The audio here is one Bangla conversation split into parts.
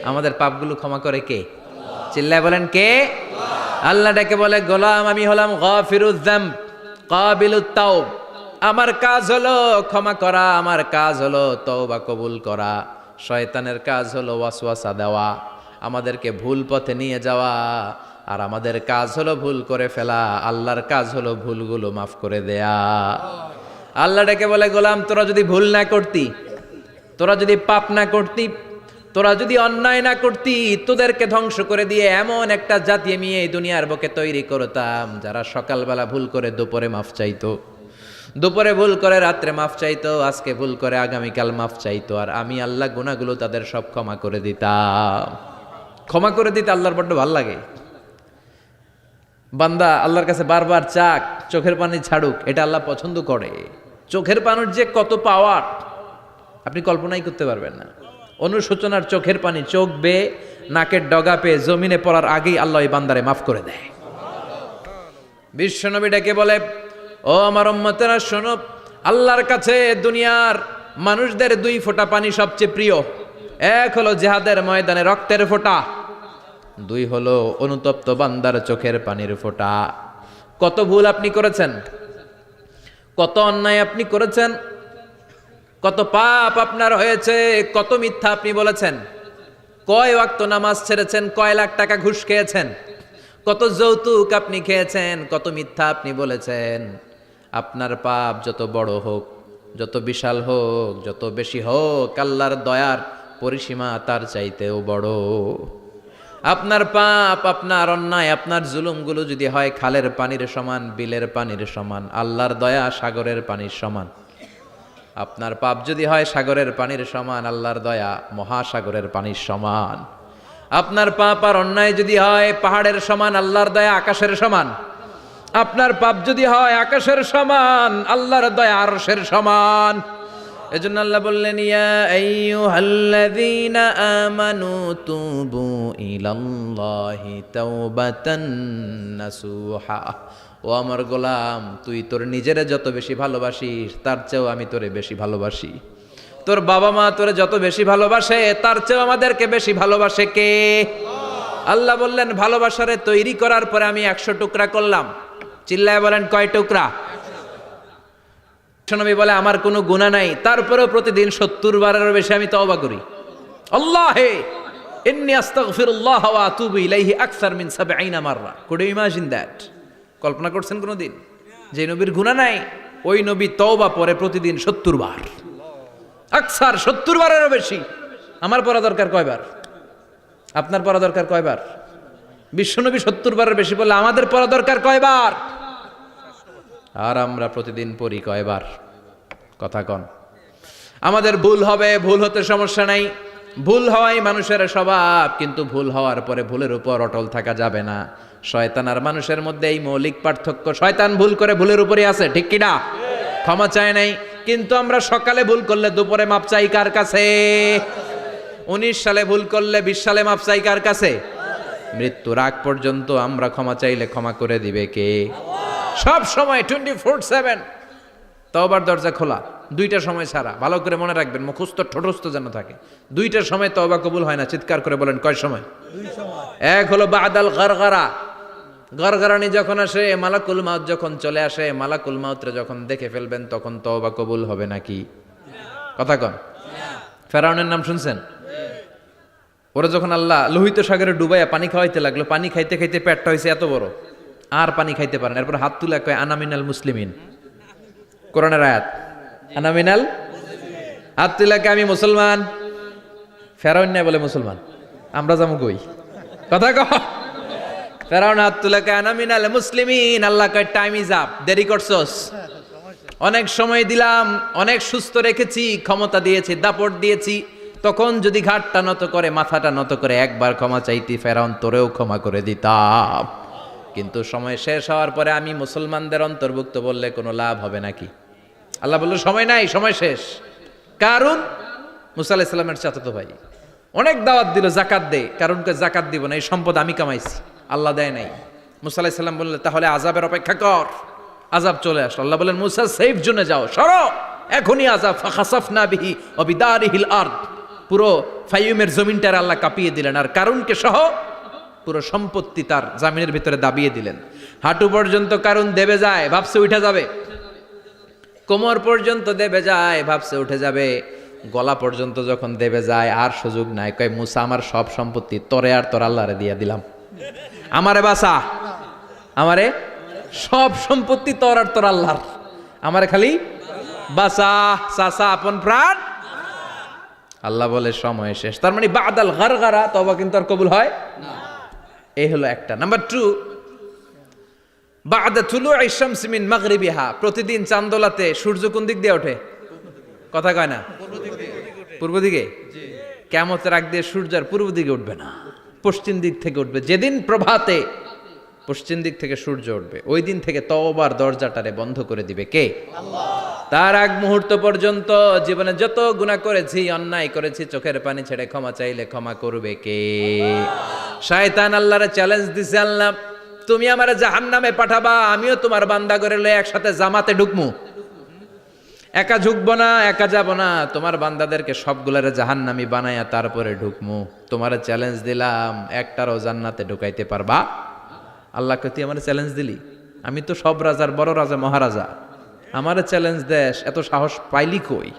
আমাদের পাপগুলো ক্ষমা করে কে? চিল্লায় বলেন কে? আল্লাহ ডেকে বলে, গোলাম আমি হলাম গাফিরুয যামব কাবিলুত তাওব। আমার কাজ হলো ক্ষমা করা, আমার কাজ হলো তওবা কবুল করা। শয়তানের কাজ হলো ওয়াসওয়াসা দেওয়া, আমাদেরকে ভুল পথে নিয়ে যাওয়া। আর আমাদের কাজ হলো ভুল করে ফেলা, আল্লাহর কাজ হলো ভুলগুলো মাফ করে দেয়া। আল্লাহ ডেকে বলে, গোলাম তোরা যদি ভুল না করতি, তোরা যদি পাপ না করতি, তোরা যদি অন্যায় না করতি, তোদেরকে ধ্বংস করে দিয়ে এমন একটা জাতি আমি এই দুনিয়ার বুকে তৈরি করতাম যারা সকালবেলা ভুল করে দুপুরে মাফ চাইতো, দুপুরে ভুল করে রাত্রে মাফ চাইতো, আজকে ভুল করে আগামীকাল মাফ চাইতো। আর আমি আল্লাহ গুনাহগুলো তাদের সব ক্ষমা করে দিতাম। ক্ষমা করে দিতে আল্লাহর বড্ড ভাল লাগে। বান্দা আল্লাহর কাছে বারবার চাক, চোখের পানি ছাড়ুক, এটা আল্লাহ পছন্দ করে। চোখের পানির যে কত পাওয়ার আপনি কল্পনাই করতে পারবেন না। অনুশোচনার চোখের পানি চোখ বেয়ে নাকের ডগা পেয়ে জমিনে পড়ার আগেই আল্লাহ এই বান্দারে মাফ করে দেয়। বিশ্বনবী ডেকে বলে, ও আমার উম্মতেরা শোনো, আল্লাহর কাছে দুনিয়ার মানুষদের দুই ফোঁটা পানি সবচেয়ে প্রিয়। এক হলো জিহাদের ময়দানে রক্তের ফোঁটা, দুই হলো অনুতপ্ত বান্দার চোখের পানির ফোঁটা। কত ভুল আপনি করেছেন, কত অন্যায় আপনি করেছেন, কত পাপ আপনার হয়েছে, কত মিথ্যা আপনি বলেছেন, কয় ওয়াক্ত নামাজ ছেড়েছেন, কয় লাখ টাকা ঘুষ খেয়েছেন, কত যৌতুক আপনি খেয়েছেন, কত মিথ্যা আপনি বলেছেন। আপনার পাপ যত বড় হোক, যত বিশাল হোক, যত বেশি হোক, আল্লাহর দয়ার পরিসীমা তার চাইতেও বড়। আপনার পাপ, আপনার অন্যায়, আপনার জুলুমগুলো যদি হয় খালের পানির সমান, বিলের পানির সমান, আল্লাহর দয়া সাগরের পানির সমান। আপনার পাপ যদি হয় সাগরের পানির সমান, আল্লাহর দয়া মহাসাগরের পানির সমান। আপনার পাপ আর অন্যায় যদি হয় পাহাড়ের সমান, আল্লাহর দয়া আকাশের সমান। আপনার পাপ যদি হয় আকাশের সমান, আল্লাহর দয়া আরশের সমান। এজন্য আল্লাহ বললেন, ইয়া আইয়ুহাল্লাযীনা আমানু তুবু ইলাল্লাহি তাওবাতান নাসুহা। ও আমার গোলাম, তুই তোর নিজেরে যত বেশি ভালোবাসিস তার চেয়েও আমি তোরে বেশি ভালোবাসি। তোর বাবা মা তোরে যত বেশি ভালোবাসে তার চেয়েও আমাদেরকে বেশি ভালোবাসে কে? আল্লাহ বললেন, ভালোবাসারে তৈরি করার পরে আমি 100 টুকরা করলাম। চিল্লায় বলেন কয় টুকরা? নবী বলে, আমার কোনো গুনাহ নাই, তারপরেও প্রতিদিন 70 বারেরও বেশি আমি তওবা করি। আল্লাহে ইন্নী আস্তাগফিরুল্লাহ ওয়া আতুবু ইলাইহি আকসার মিন 70 মাররা। Could you imagine that? কল্পনা করছেন কোনোদিন যে নবীর গুনাহ নাই, ওই নবী তওবা পড়ে প্রতিদিন 70 বার, আকসার 70 বারেরও বেশি। আমার পড়া দরকার কয়বার? আপনার পড়া দরকার কয়বার? বিশ্বনবী 70 বারের বেশি বললে আমাদের পড়া দরকার কয়বার? আর আমরা প্রতিদিন পড়ি কয়বার? কথা কন। আমাদের ভুল হবে, ভুল হতে সমস্যা নাই, ভুল হওয়াই মানুষের স্বভাব, কিন্তু ভুল হওয়ার পরে ভুলের উপর অটল থাকা যাবে না। শয়তান আর মানুষের মধ্যে এই মৌলিক পার্থক্য। শয়তান ভুল করে ভুলের উপরই আছে, ঠিক কিনা? ক্ষমা চায় নাই, কিন্তু আমরা সকালে ভুল করলে দুপুরে মাপ চাই কার কাছে? 19 সালে ভুল করলে 20 সালে মাপ চাই কার কাছে? মৃত্যুর আগ পর্যন্ত আমরা ক্ষমা চাইলে ক্ষমা করে দিবে কে? সব সময় 24/7 তওবার দরজা খোলা, দুইটা সময় ছাড়া। ভালো করে মনে রাখবেন, মুখস্থ ঠোঁটস্থ যেন থাকে। দুইটার সময় তওবা কবুল হয় না। চিৎকার করে বলেন কয় সময়? এক হলো বাদাল গারগারা, গরগরানি যখন আসে, মালাকুল মাউত যখন চলে আসে, মালাকুল মাউতরে যখন দেখে ফেলবেন তখন তওবা কবুল হবে নাকি? কথা কন। ফেরাউনের নাম শুনছেন? ওরা যখন আল্লাহ লোহিত সাগরে ডুবাইয়া পানি খাওয়াইতে লাগলো, পানি খাইতে খাইতে পেটটা হয়েছে এত বড়, আর পানি খাইতে পারেন। এরপর হাত তুলে কয় আনা মিনাল মুসলিমিন। কোরআনের আয়াত, আনা মিনাল, হাত তুলে কয় আমি মুসলমান। ফেরাউন নাই বলে মুসলমান, আমরা যাবো কই? কথা কহ। ফেরাউন হাত তুলে কয় আনা মিনাল মুসলিমিন। আল্লাহ কয় টাইম ইজ আপ, দেরি করছস, অনেক সময় দিলাম, অনেক সুস্থ রেখেছি, ক্ষমতা দিয়েছি, দাপট দিয়েছি, তখন যদি ঘাটটা নত করে, মাথাটা নত করে একবার ক্ষমা চাইতি, ফেরাউন তোরেও ক্ষমা করে দিতাম। কিন্তু সময় শেষ হওয়ার পরে আমি মুসলমানদের অন্তর্ভুক্ত বললে কোনো লাভ হবে নাকি? আল্লাহ বলল সময় নাই, সময় শেষ। কারণ মুসা আলাইহিস সালামের চাচাতো ভাই অনেক দাওয়াত দিল, জাকাত দে। কারণকে জাকাত দিব না, এই সম্পদ আমি কামাইছি, আল্লাহ দেয় নাই। মুসা আলাইহিস সালাম বললেন তাহলে আযাবের অপেক্ষা কর। আযাব চলে আসলো। আল্লাহ বললেন মুসা সেফ জোনে যাও, সরো, এখনই আযাব। ফাখাসাফনা বিহি ওয়া বিদারিহিল আরদ। পুরো ফাইয়ুমের জমিনটার আল্লাহ কাঁপিয়ে দিলেন, আর কারুনকে সহ পুরো সম্পত্তি তার জামিনের ভিতরে দাবিয়ে দিলেন। হাঁটু পর্যন্ত কারুন দেবে যায়, ভাবছে উঠে যাবে। কোমর পর্যন্ত দেবে যায়, ভাবছে উঠে যাবে। গলা পর্যন্ত যখন দেবে যায়, আর সুযোগ নাই। কয় মুসা, আমার সব সম্পত্তি তোরে আর তোর আল্লাহরে দিয়ে দিলাম, আমারে বাসা, আমারে সব সম্পত্তি তোর আর তোর আল্লাহর, আমারে খালি বাসা, চাচা আপন প্রাণ। আল্লাহ বলে সময় শেষ। তার মানে বাদাল গারগারা তওবা কিন্তু আর কবুল হয় না। এই হলো একটা। নাম্বার 2, বাদা তুলুই শামসি মিন মাগরিবিহা, প্রতিদিন চাঁদোলাতে সূর্য কোন দিক দিয়ে ওঠে? কথা কয় না? পূর্ব দিকে। কিয়ামতের আগ দিয়ে সূর্য আর পূর্ব দিকে উঠবে না, পশ্চিম দিক থেকে উঠবে। যেদিন প্রভাতে পশ্চিম দিক থেকে সূর্য উঠবে, ওই দিন থেকে তওবার দরজাটারে বন্ধ করে দিবে কে? আল্লাহ। তার আগ মুহূর্ত পর্যন্ত জীবনে যত গুনাহ করেছি, অন্যায় করেছি, চোখের পানি ছেড়ে ক্ষমা চাইলে ক্ষমা করবে কে? শয়তান আল্লাহরে চ্যালেঞ্জ দিছে, আল্লাহ তুমি আমারে জাহান্নামে পাঠাবা, আমিও তোমার বান্দা করে লয়ে একসাথে জামাতে ঢুকমু, একা ঝুঁকবো না, একা যাব না, তোমার বান্দাদেরকে সবগুলারে জাহান্নামী বানায়া তারপরে ঢুকমু। তোমারে চ্যালেঞ্জ দিলাম, একটারও জান্নাতে ঢুকাইতে পারবা? আল্লাহকে তুই আমার চ্যালেঞ্জ দিলি? আমি তো সব রাজার বড় রাজা, মহারাজা, আমারে চ্যালেঞ্জ দেশ, এত সাহস পাইলি কই?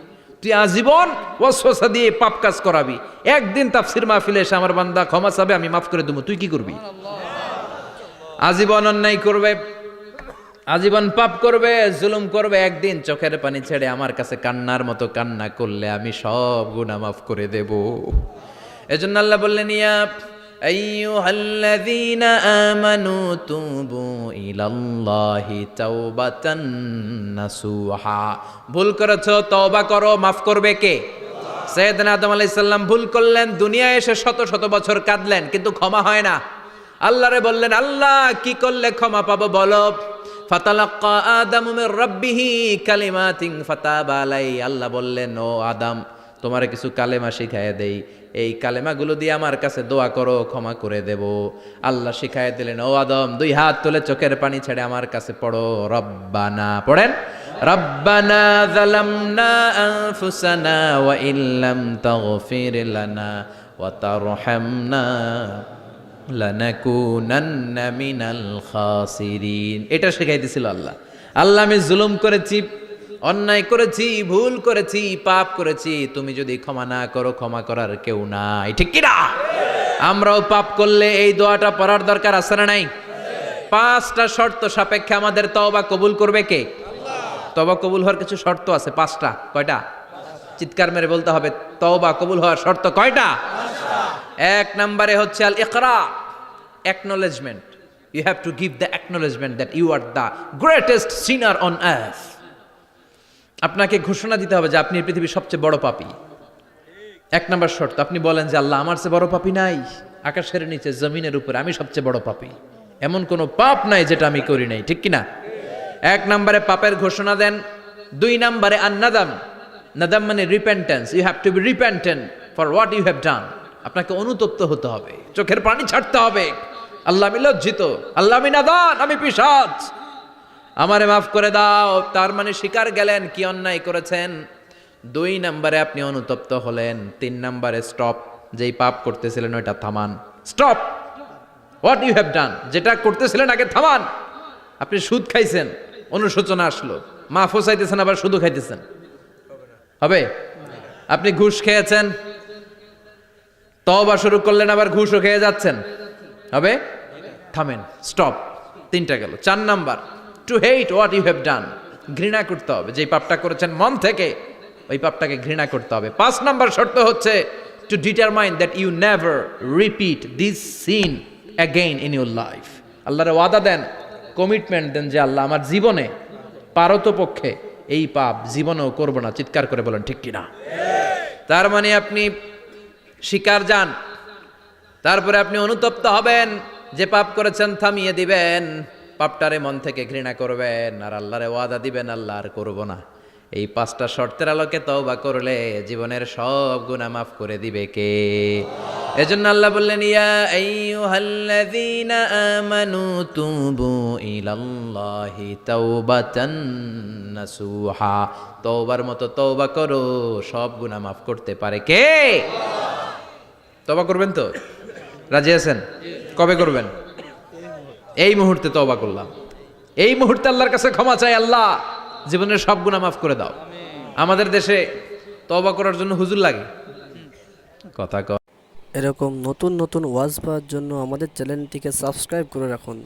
তুই আজীবন ওয়াসওয়াসা দিয়ে পাপ কাজ করাবি, একদিন তাফসীর মাহফিলে এসে আমার বান্দা ক্ষমা চাবে, আমি মাফ করে দেবো, তুই কি করবি? আজীবন অন্যায় করবে, আজীবন পাপ করবে, জুলুম করবে, একদিন চোখের পানি ছেড়ে আমার কাছে কান্নার মতো কান্না করলে আমি সব গুনাহ মাফ করে দেব। এজন্য আল্লাহ বললেন, ইয়া আইয়ুহাল্লাযীনা আমানু তুবু ইলাল্লাহি তাওবাতান নাসুহা। ভুল করেছো, তওবা করো, মাফ করবে কে? সাইয়েদনা আদম আলাইহিস সালাম ভুল করলেন, দুনিয়ায় এসে শত শত বছর কাঁদলেন, কিন্তু ক্ষমা হয় না। আল্লাহরে বললেন, আল্লাহ কি করলে ক্ষমা পাবো বলো? ফাতালাক্কা আদামু মির রাব্বিহি কালিমাতিন ফাতাবা আলাই। আল্লাহ বললেন, ও আদম, তোমারে কিছু কালেমা শিখাইয়া দেই, এই কালেমাগুলো দিয়ে আমার কাছে দোয়া করো, ক্ষমা করে দেব। আল্লাহ শিখাইয়া দিলেন, ও আদম, 2 হাত তুলে চোখের পানি ছেড়ে আমার কাছে পড়ো, রব্বানা, পড়েন, রব্বানা যালামনা আনফুসানা ওয়া ইল্লাম তাগফির লানা ওয়া তারহামনা লানাকুনান্না মিনাল খাসিরিন। এটা শিখাইতেছিল আল্লাহ। আল্লাহ, আমি জুলুম করেছি, অন্যায় করেছি, ভুল করেছি, পাপ করেছি, তুমি যদি ক্ষমা না করো, ক্ষমা করার কেউ নাই, ঠিক কি না? আমরাও পাপ করলে এই দোয়াটা পড়ার দরকার আছে না নাই? 5টা শর্ত সাপেক্ষে আমাদের তওবা কবুল করবে কে? আল্লাহ। তওবা কবুল হওয়ার কিছু শর্ত আছে, 5টা। কয়টা? চিৎকার মেরে বলতে হবে, তওবা কবুল হওয়ার শর্ত কয়টা? 5টা। 1 নম্বরে হচ্ছে আল ইকরা, acknowledgement. You have to give the acknowledgement that you are the greatest sinner on earth. আপনাকে ঘোষণা দিতে হবে যে আপনি পৃথিবীর সবচেয়ে বড় পাপী। 1 নম্বর শর্ত, আপনি বলেন যে আল্লাহ, আমার চেয়ে বড় পাপী নাই, আকাশের নিচে জমিনের উপরে আমি সবচেয়ে বড় পাপী, এমন কোনো পাপ নাই যেটা আমি করি নাই, ঠিক কিনা? 1 নম্বরে পাপের ঘোষণা দেন। 2 নম্বরে আন-নাদাম, নাদাম মানে repentance. You have to be repentant for what you have done. আপনাকে অনুতপ্ত হতে হবে, চোখের পানি ছাড়তে হবে, আল্লাহ আমি লজ্জিত, আল্লাহ আমি নাদান, আমি পিশাচ, আমারে মাফ করে দাও। তার মানে স্বীকার গেলেন কি অন্যায় করেছেন। 2 নম্বরে আপনি অনুতপ্ত হলেন। 3 নম্বরে স্টপ, যেই পাপ করতেছিলেন ওইটা থামান, stop what you have done, যেটা করতেছিলেন আগে থামান। আপনি সুদ খাইছেন, অনুশোচনা আসলো, মাফও চাইতেছেন, আবার সুদও খাইতেছেন, হবে? আপনি ঘুষ খেয়েছেন, তওবা শুরু করলেন, আবার ঘুষও খেয়ে যাচ্ছেন, হবে? থামেন, স্টপ। 3টা গেল। 4 number, to hate what you have done, ঘৃণা করতে হবে, যেই পাপটা করেছেন মন থেকে ওই পাপটাকে ঘৃণা করতে হবে। 5 নাম্বার শর্ত হচ্ছে to determine that you never repeat this sin again in your life. আল্লাহর ওয়াদা দেন, কমিটমেন্ট দেন যে আল্লাহ আমার জীবনে পারতপক্ষে এই পাপ জীবনেও করব না। চিৎকার করে বলেন ঠিক কিনা? তার মানে আপনি শিকার যান, তারপরে আপনি অনুতপ্ত হবেন, যে পাপ করেছেন থামিয়ে দিবেন, পাপটারে মন থেকে ঘৃণা করবেন, আর আল্লাহরে ওয়াদা দিবেন আল্লাহ আর করব না। এই 5টা শর্তের আলোকে তওবা করলে জীবনের সব গুনাহ মাফ করে দিবে কে? এজন্য আল্লাহ বললেন ইয়া আইয়ুহাল্লাযীনা আমানু তুবু ইলাল্লাহি তাওবাতান নাসুহা, তওবার মতো তওবা করো, সব গুনাহ মাফ করতে পারে কে? তওবা করবেন তো? রাজি আছেন? কবে করবেন? এই মুহূর্তে তওবা করলাম, এই মুহূর্তে আল্লাহর কাছে ক্ষমা চাই, আল্লাহ জীবনের সব গুনাহ মাফ করে দাও। আমাদের দেশে তওবা করার জন্য হুজুর লাগে, কথা কয়। এরকম নতুন নতুন ওয়াজ পাওয়ার জন্য আমাদের চ্যানেলটিকে সাবস্ক্রাইব করে রাখুন।